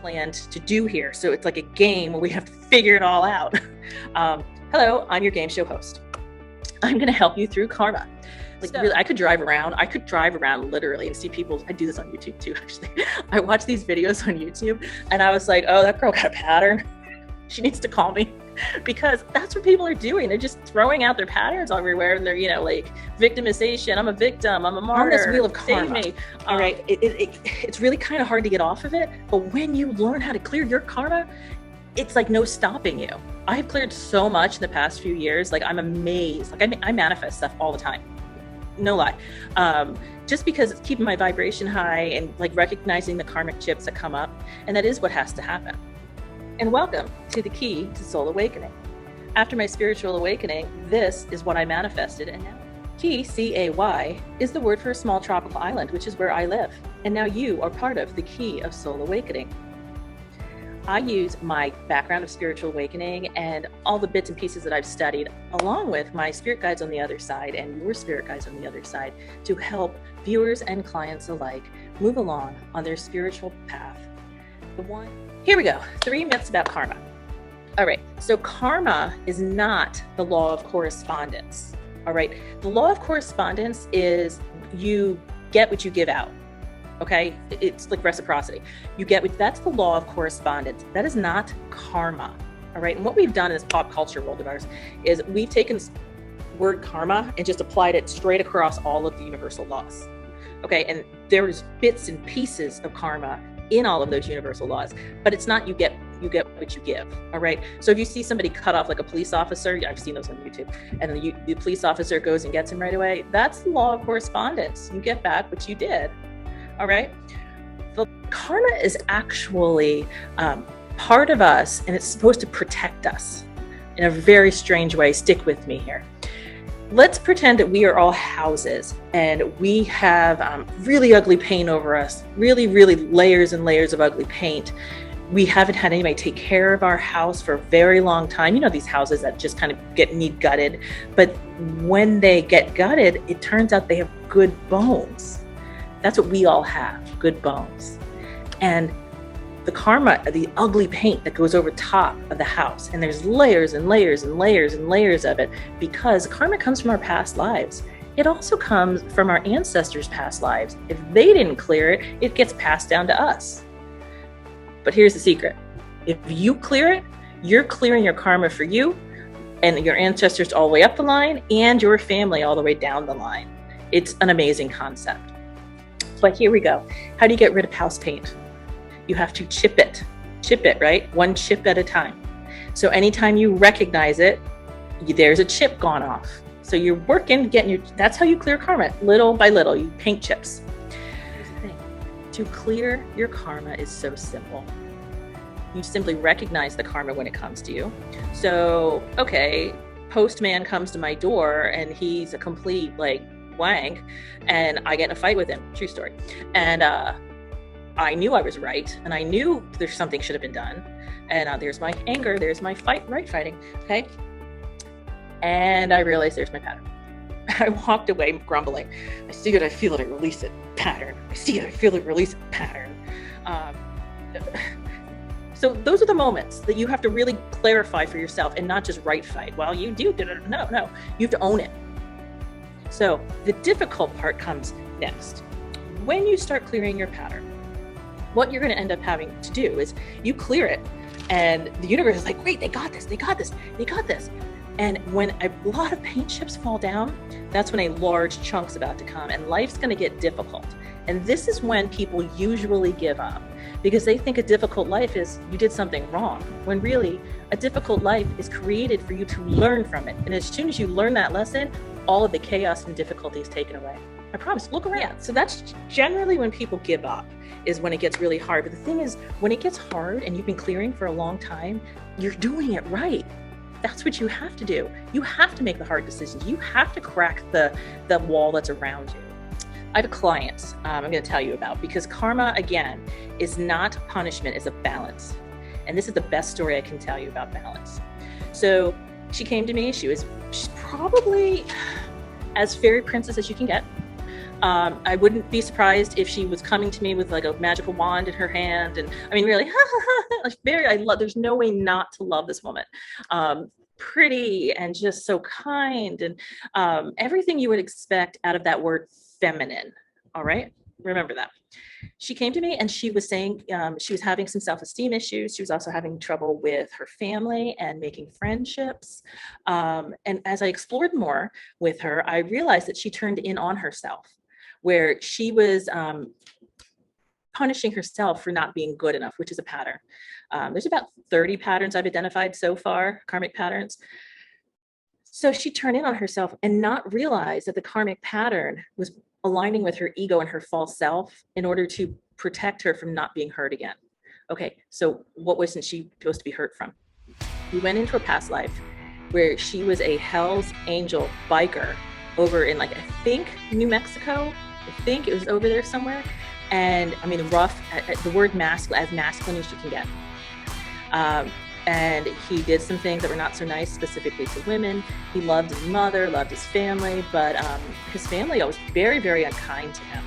planned to do here. So it's like a game where we have to figure it all out. Hello, I'm your game show host. I'm going to help you through karma. Really, I could drive around literally and see people. I do this on YouTube too, actually. I watch these videos on YouTube and I was like, oh, that girl got a pattern. She needs to call me, because that's what people are doing. They're just throwing out their patterns everywhere. And they're, like victimization. I'm a victim. I'm a martyr. On this wheel of karma. Save me. All right. It's really kind of hard to get off of it. But when you learn how to clear your karma, it's like no stopping you. I've cleared so much in the past few years. Like, I'm amazed. Like, I manifest stuff all the time. No lie. Just because it's keeping my vibration high and like recognizing the karmic chips that come up. And that is what has to happen. And welcome to the Key to Soul Awakening. After my spiritual awakening, this is what I manifested. And now Key, C-A-Y, is the word for a small tropical island, which is where I live. And now you are part of the Key of Soul Awakening. I use my background of spiritual awakening and all the bits and pieces that I've studied, along with my spirit guides on the other side and your spirit guides on the other side, to help viewers and clients alike move along on their spiritual path. Here we go. 3 myths about karma. All right. So karma is not the law of correspondence. All right. The law of correspondence is you get what you give out. Okay. It's like reciprocity. That's the law of correspondence. That is not karma. All right. And what we've done in this pop culture world of ours is we've taken this word karma and just applied it straight across all of the universal laws. Okay. And there's bits and pieces of karma in all of those universal laws, but it's not you get what you give. All right. So if you see somebody cut off like a police officer, I've seen those on YouTube, and then the police officer goes and gets him right away. That's the law of correspondence. You get back what you did. All right. The karma is actually part of us, and it's supposed to protect us in a very strange way. Stick with me here. Let's pretend that we are all houses and we have really ugly paint over us, really, really layers and layers of ugly paint. We haven't had anybody take care of our house for a very long time. You know, these houses that just kind of need gutted, but when they get gutted, it turns out they have good bones. That's what we all have, good bones. And the karma, the ugly paint that goes over top of the house, and there's layers and layers and layers and layers of it, because karma comes from our past lives. It also comes from our ancestors' past lives. If they didn't clear it, it gets passed down to us. But here's the secret. If you clear it, you're clearing your karma for you and your ancestors all the way up the line and your family all the way down the line. It's an amazing concept. But here we go. How do you get rid of house paint? You have to chip it, right? One chip at a time. So anytime you recognize it, there's a chip gone off. So you're working, that's how you clear karma, little by little, you paint chips. Here's the thing, to clear your karma is so simple. You simply recognize the karma when it comes to you. So, okay, postman comes to my door and he's a complete wank, and I get in a fight with him, true story. And, I knew I was right, and I knew there's something should have been done. And there's my anger, there's my right fighting, okay? And I realized there's my pattern. I walked away grumbling. I see it, I feel it, I release it, pattern. I see it, I feel it, release it, pattern. So those are the moments that you have to really clarify for yourself and not just right fight. Well, you do, no, you have to own it. So the difficult part comes next. When you start clearing your pattern, what you're going to end up having to do is you clear it, and the universe is like, great, they got this. And when a lot of paint chips fall down, that's when a large chunk's about to come, and life's going to get difficult. And this is when people usually give up, because they think a difficult life is you did something wrong, when really a difficult life is created for you to learn from it. And as soon as you learn that lesson, all of the chaos and difficulty is taken away. I promise, look around. Yeah, so that's generally when people give up, is when it gets really hard. But the thing is, when it gets hard and you've been clearing for a long time, you're doing it right. That's what you have to do. You have to make the hard decisions. You have to crack the wall that's around you. I have a client I'm going to tell you about, because karma, again, is not punishment, it's a balance. And this is the best story I can tell you about balance. So she came to me, she's probably as fairy princess as you can get. I wouldn't be surprised if she was coming to me with like a magical wand in her hand. And I mean, really, there's no way not to love this woman. Pretty and just so kind, and everything you would expect out of that word feminine. All right. Remember that. She came to me and she was saying she was having some self-esteem issues. She was also having trouble with her family and making friendships. And as I explored more with her, I realized that she turned in on herself, where she was punishing herself for not being good enough, which is a pattern. There's about 30 patterns I've identified so far, karmic patterns. So she turned in on herself and not realize that the karmic pattern was aligning with her ego and her false self in order to protect her from not being hurt again. Okay, so what wasn't she supposed to be hurt from? We went into a past life where she was a Hell's Angel biker over in, like, I think New Mexico. I think it was over there somewhere. And I mean, rough, the word masculine, as masculine as you can get. And he did some things that were not so nice, specifically to women. He loved his mother, loved his family, but his family was very, very unkind to him.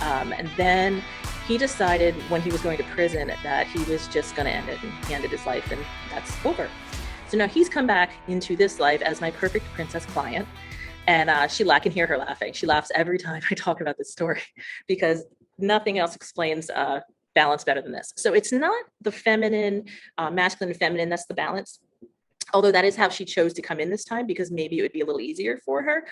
And then he decided when he was going to prison that he was just going to end it, and he ended his life, and that's over. So now he's come back into this life as my perfect princess client. And I can hear her laughing. She laughs every time I talk about this story because nothing else explains balance better than this. So it's not the feminine, masculine and feminine, that's the balance. Although that is how she chose to come in this time, because maybe it would be a little easier for her.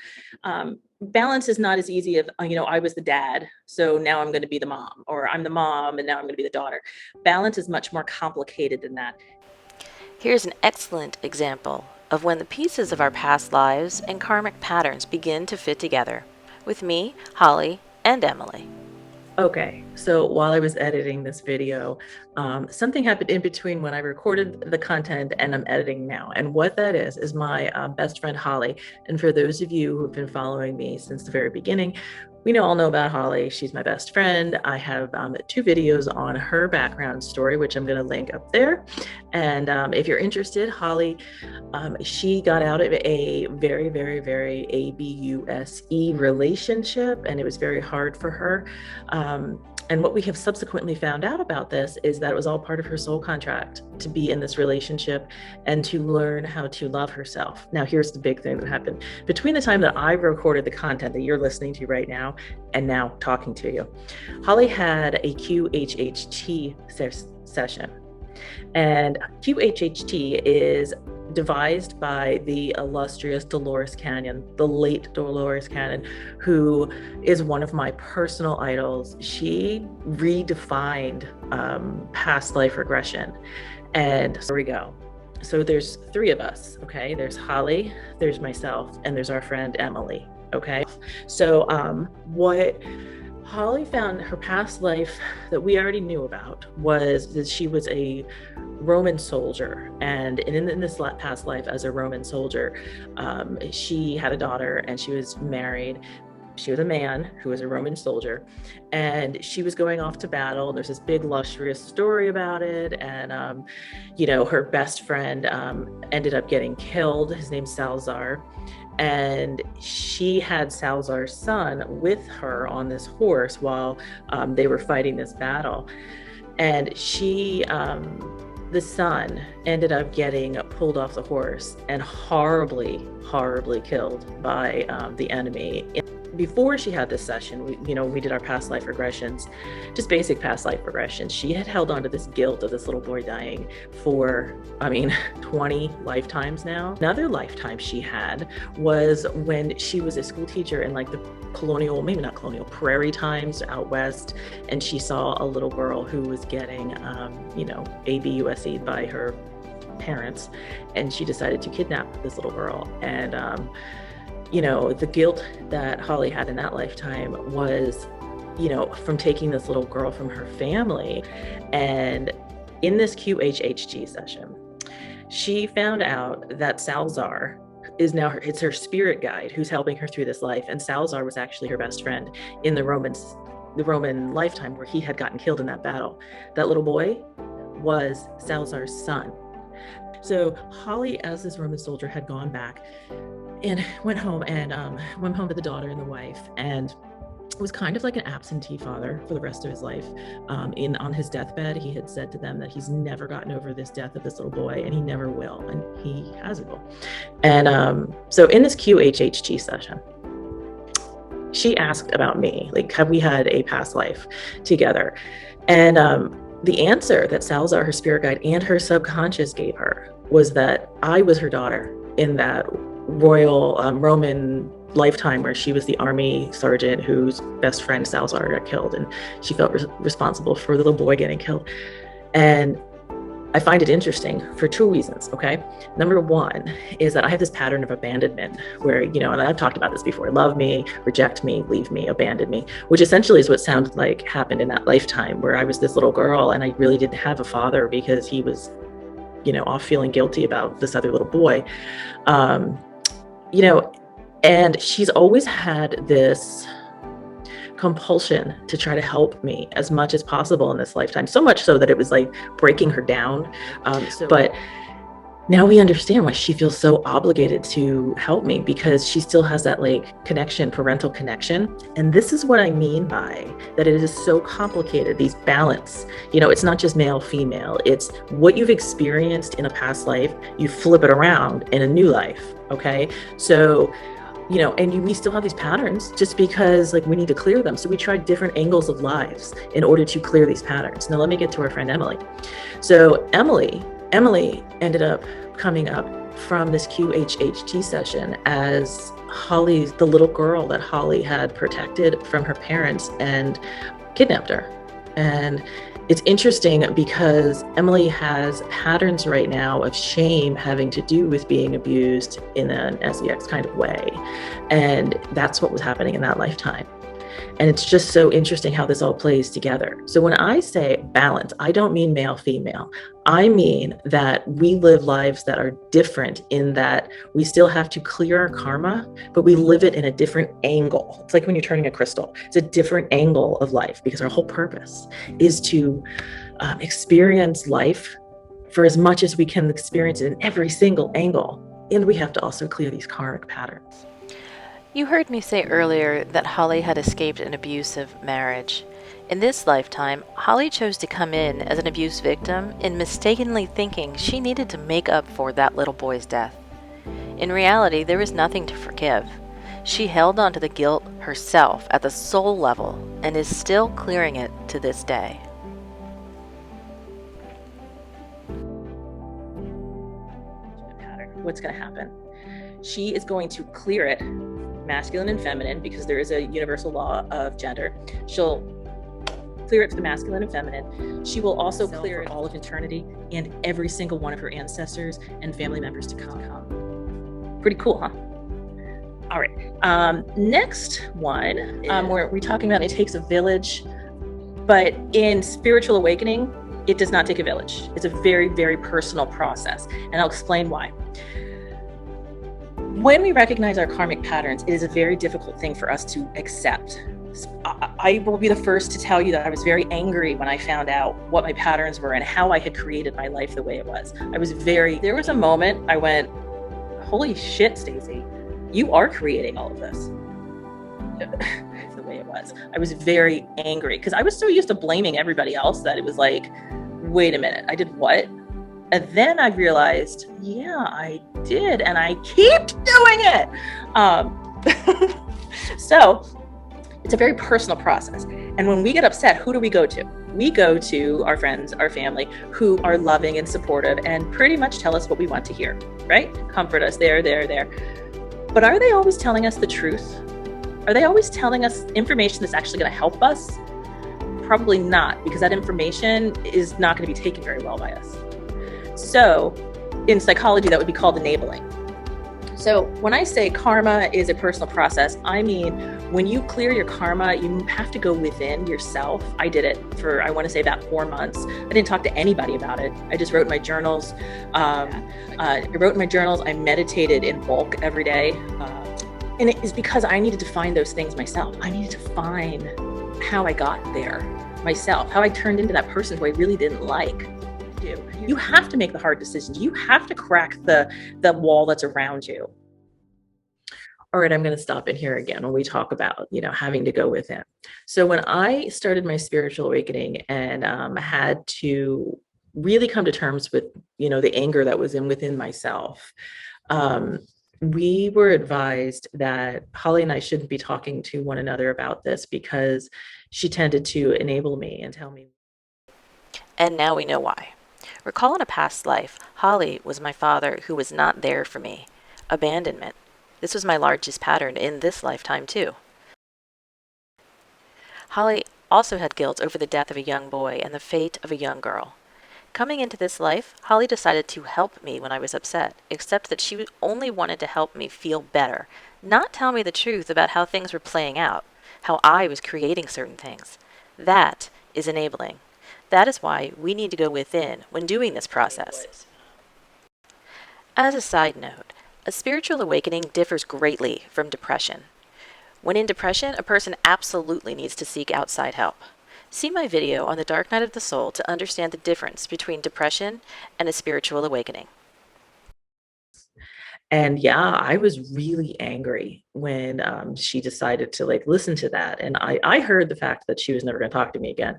Balance is not as easy as, I was the dad, so now I'm going to be the mom, or I'm the mom and now I'm going to be the daughter. Balance is much more complicated than that. Here's an excellent example of when the pieces of our past lives and karmic patterns begin to fit together, with me, Holly, and Emily. Okay, so while I was editing this video, something happened in between when I recorded the content and I'm editing now. And what that is my best friend, Holly. And for those of you who've been following me since the very beginning, we all know about Holly. She's my best friend. I have 2 videos on her background story, which I'm going to link up there. And if you're interested, Holly, she got out of a very, very, very abuse relationship, and it was very hard for her. And what we have subsequently found out about this is that it was all part of her soul contract to be in this relationship and to learn how to love herself. Now, here's the big thing that happened. Between the time that I recorded the content that you're listening to right now and now talking to you, Holly had a QHHT session. And QHHT is devised by the illustrious Dolores Cannon, the late Dolores Cannon, who is one of my personal idols. She redefined past life regression. And so here we go. So there's 3 of us, okay? There's Holly, there's myself, and there's our friend Emily, okay? So what Holly found, her past life that we already knew about, was that she was a Roman soldier, and in this past life as a Roman soldier, she had a daughter and she was married. She was a man who was a Roman soldier, and she was going off to battle. There's this big lustrous story about it, and her best friend ended up getting killed. His name's Salazar. And she had Salazar's son with her on this horse while they were fighting this battle. And the son ended up getting pulled off the horse and horribly, horribly killed by the enemy. Before she had this session, we did our past life regressions, just basic past life regressions. She had held on to this guilt of this little boy dying for, 20 lifetimes now. Another lifetime she had was when she was a school teacher in like the prairie times out west, and she saw a little girl who was getting, ABUSE'd by her parents, and she decided to kidnap this little girl. And the guilt that Holly had in that lifetime was, from taking this little girl from her family. And in this QHHG session, she found out that Salazar is now it's her spirit guide who's helping her through this life. And Salazar was actually her best friend in the Roman lifetime where he had gotten killed in that battle. That little boy was Salazar's son. So Holly, as this Roman soldier, had gone back and went home to the daughter and the wife, and was kind of like an absentee father for the rest of his life. On his deathbed, he had said to them that he's never gotten over this death of this little boy, and he never will, and he hasn't will. And so in this QHHT session, she asked about me, like, have we had a past life together? And the answer that Salazar, her spirit guide, and her subconscious gave her was that I was her daughter in that royal Roman lifetime where she was the army sergeant whose best friend Salazar got killed, and she felt responsible for the little boy getting killed. And I find it interesting for two reasons, okay? Number one is that I have this pattern of abandonment where, and I've talked about this before, love me, reject me, leave me, abandon me, which essentially is what sounded like happened in that lifetime where I was this little girl and I really didn't have a father because he was, off feeling guilty about this other little boy. And she's always had this compulsion to try to help me as much as possible in this lifetime, so much so that it was like breaking her down. But now we understand why she feels so obligated to help me, because she still has that like connection, parental connection. And this is what I mean by that it is so complicated, these balance, it's not just male, female, it's what you've experienced in a past life, you flip it around in a new life. Okay. So we still have these patterns just because like we need to clear them. So we tried different angles of lives in order to clear these patterns. Now let me get to our friend Emily. So Emily ended up coming up from this QHHT session as Holly, the little girl that Holly had protected from her parents and kidnapped her. And it's interesting because Emily has patterns right now of shame having to do with being abused in an SEX kind of way. And that's what was happening in that lifetime. And it's just so interesting how this all plays together. So when I say balance, I don't mean male, female. I mean that we live lives that are different in that we still have to clear our karma, but we live it in a different angle. It's like when you're turning a crystal. It's a different angle of life because our whole purpose is to experience life for as much as we can experience it in every single angle. And we have to also clear these karmic patterns. You heard me say earlier that Holly had escaped an abusive marriage. In this lifetime, Holly chose to come in as an abuse victim in mistakenly thinking she needed to make up for that little boy's death. In reality, there was nothing to forgive. She held on to the guilt herself at the soul level and is still clearing it to this day. What's going to happen? She is going to clear it, masculine and feminine, because there is a universal law of gender. She'll clear it to the masculine and feminine. She will also clear it all of eternity and every single one of her ancestors and family members to come. Pretty cool, huh? All right. Next one, where we're talking about it takes a village, but in spiritual awakening, it does not take a village. It's a very, very personal process, and I'll explain why. When we recognize our karmic patterns, it is a very difficult thing for us to accept. I will be the first to tell you that I was very angry when I found out what my patterns were and how I had created my life the way it was. There was a moment I went, holy shit, Stacie, you are creating all of this. The way it was. I was very angry because I was so used to blaming everybody else that it was like, wait a minute, I did what? And then I realized, yeah, I did, and I keep doing it. So it's a very personal process. And when we get upset, who do we go to? We go to our friends, our family, who are loving and supportive and pretty much tell us what we want to hear, right? Comfort us, there. But are they always telling us the truth? Are they always telling us information that's actually going to help us? Probably not, because that information is not going to be taken very well by us. So in psychology, that would be called enabling. So when I say karma is a personal process, I mean, when you clear your karma, you have to go within yourself. I did it for, I want to say about 4 months. I didn't talk to anybody about it. I just wrote in my journals. I meditated in bulk every day. And it is because I needed to find those things myself. I needed to find how I got there myself, how I turned into that person who I really didn't like. You have to make the hard decisions. You have to crack the wall that's around you. all right, I'm going to stop in here again when we talk about, having to go within. So when I started my spiritual awakening and had to really come to terms with, the anger that was within myself, we were advised that Holly and I shouldn't be talking to one another about this because she tended to enable me and tell me. And now we know why. Recall in a past life, Holly was my father who was not there for me. Abandonment. This was my largest pattern in this lifetime, too. Holly also had guilt over the death of a young boy and the fate of a young girl. Coming into this life, Holly decided to help me when I was upset, except that she only wanted to help me feel better, not tell me the truth about how things were playing out, how I was creating certain things. That is enabling. That is why we need to go within when doing this process. As a side note, a spiritual awakening differs greatly from depression. When in depression, a person absolutely needs to seek outside help. See my video on the dark night of the soul to understand the difference between depression and a spiritual awakening. And yeah, I was really angry when she decided to listen to that. And I heard the fact that she was never going to talk to me again.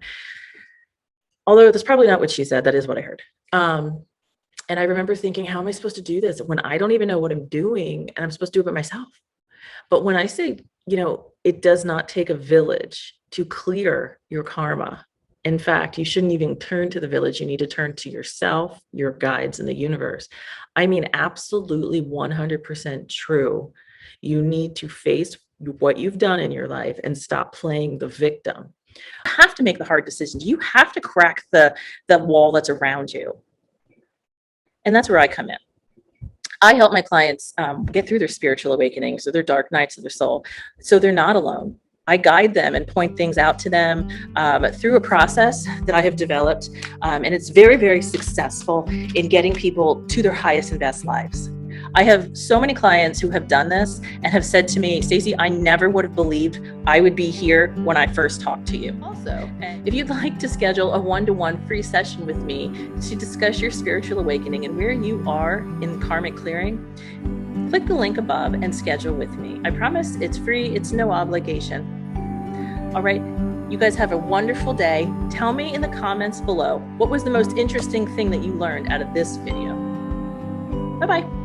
Although that's probably not what she said. That is what I heard. And I remember thinking, how am I supposed to do this when I don't even know what I'm doing and I'm supposed to do it by myself? But when I say, it does not take a village to clear your karma. In fact, you shouldn't even turn to the village. You need to turn to yourself, your guides, and the universe. I mean, absolutely 100% true. You need to face what you've done in your life and stop playing the victim. You have to make the hard decisions. You have to crack the wall that's around you. And that's where I come in. I help my clients get through their spiritual awakenings or their dark nights of their soul, so they're not alone. I guide them and point things out to them through a process that I have developed. And it's very, very successful in getting people to their highest and best lives. I have so many clients who have done this and have said to me, Stacie, I never would have believed I would be here when I first talked to you. Also, if you'd like to schedule a one-to-one free session with me to discuss your spiritual awakening and where you are in karmic clearing, click the link above and schedule with me. I promise it's free. It's no obligation. All right. You guys have a wonderful day. Tell me in the comments below, what was the most interesting thing that you learned out of this video? Bye-bye.